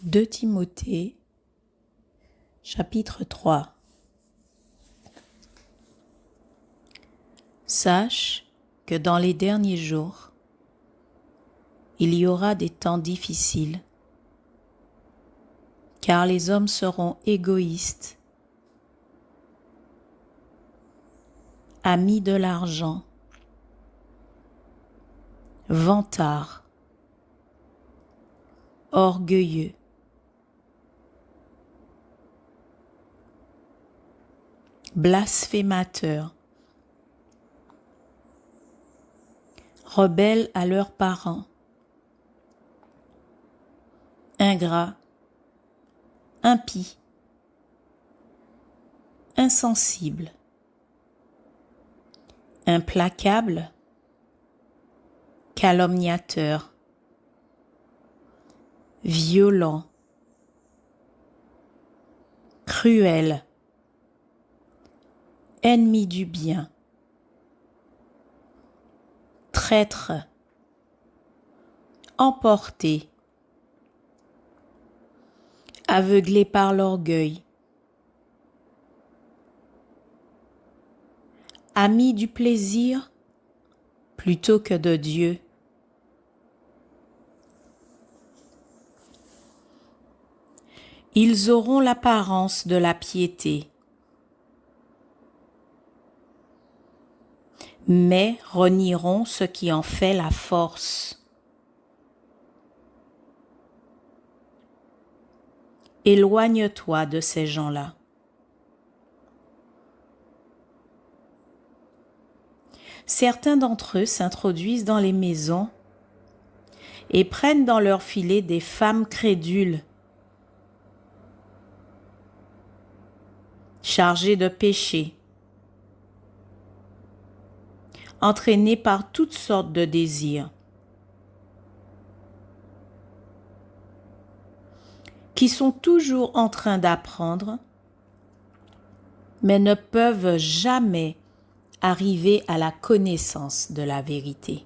2 Timothée, chapitre 3. Sache que dans les derniers jours, il y aura des temps difficiles, car les hommes seront égoïstes, amis de l'argent, vantards, orgueilleux, blasphémateurs, rebelles à leurs parents, ingrats, impies, insensibles, implacables, calomniateurs, violents, cruels, ennemis du bien, traîtres, emportés, aveuglés par l'orgueil, amis du plaisir plutôt que de Dieu, ils auront l'apparence de la piété, mais renieront ce qui en fait la force. Éloigne-toi de ces gens-là. Certains d'entre eux s'introduisent dans les maisons et prennent dans leur filet des femmes crédules, chargées de péché, entraînées par toutes sortes de désirs, qui sont toujours en train d'apprendre, mais ne peuvent jamais arriver à la connaissance de la vérité.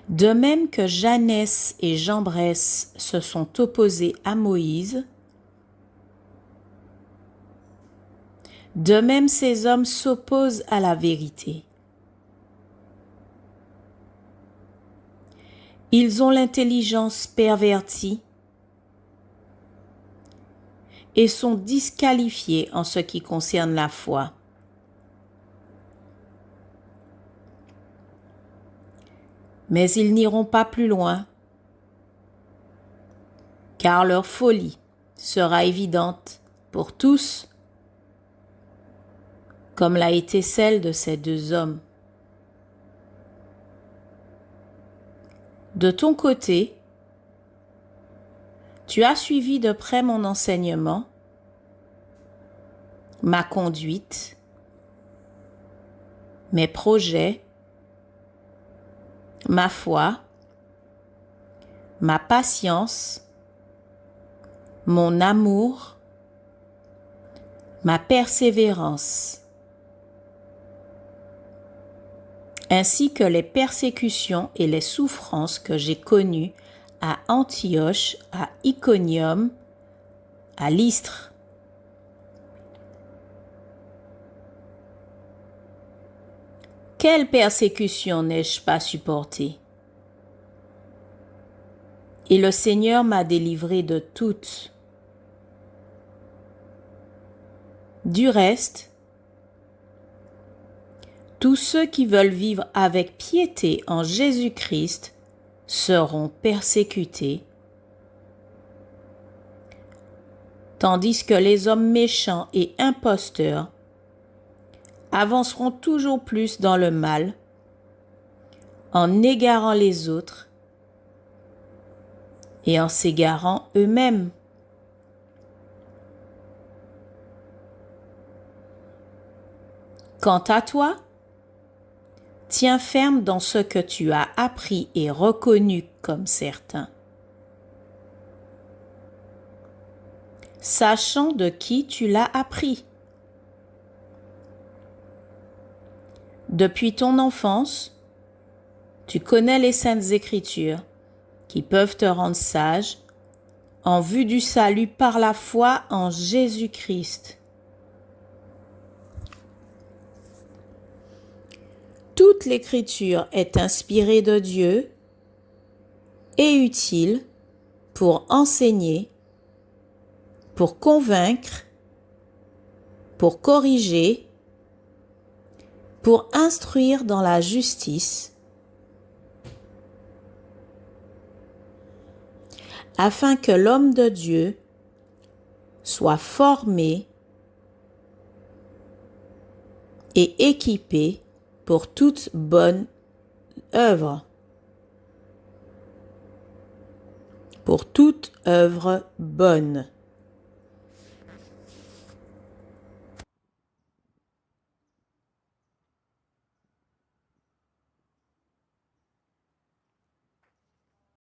De même que Jeannès et Jambres se sont opposés à Moïse, de même ces hommes s'opposent à la vérité. Ils ont l'intelligence pervertie et sont disqualifiés en ce qui concerne la foi. Mais ils n'iront pas plus loin, car leur folie sera évidente pour tous, comme l'a été celle de ces deux hommes. De ton côté, tu as suivi de près mon enseignement, ma conduite, mes projets, ma foi, ma patience, mon amour, ma persévérance, ainsi que les persécutions et les souffrances que j'ai connues à Antioche, à Iconium, à Lystre. Quelle persécution n'ai-je pas supportée? Et le Seigneur m'a délivré de toutes. Du reste, tous ceux qui veulent vivre avec piété en Jésus-Christ seront persécutés, tandis que les hommes méchants et imposteurs avanceront toujours plus dans le mal, en égarant les autres et en s'égarant eux-mêmes. Quant à toi, tiens ferme dans ce que tu as appris et reconnu comme certain, sachant de qui tu l'as appris. Depuis ton enfance, Tu connais les saintes écritures qui peuvent te rendre sage en vue du salut par la foi en Jésus-Christ. Toute l'écriture est inspirée de Dieu et utile pour enseigner, pour convaincre, pour corriger, pour instruire dans la justice, afin que l'homme de Dieu soit formé et équipé pour toute bonne œuvre. Pour toute œuvre bonne.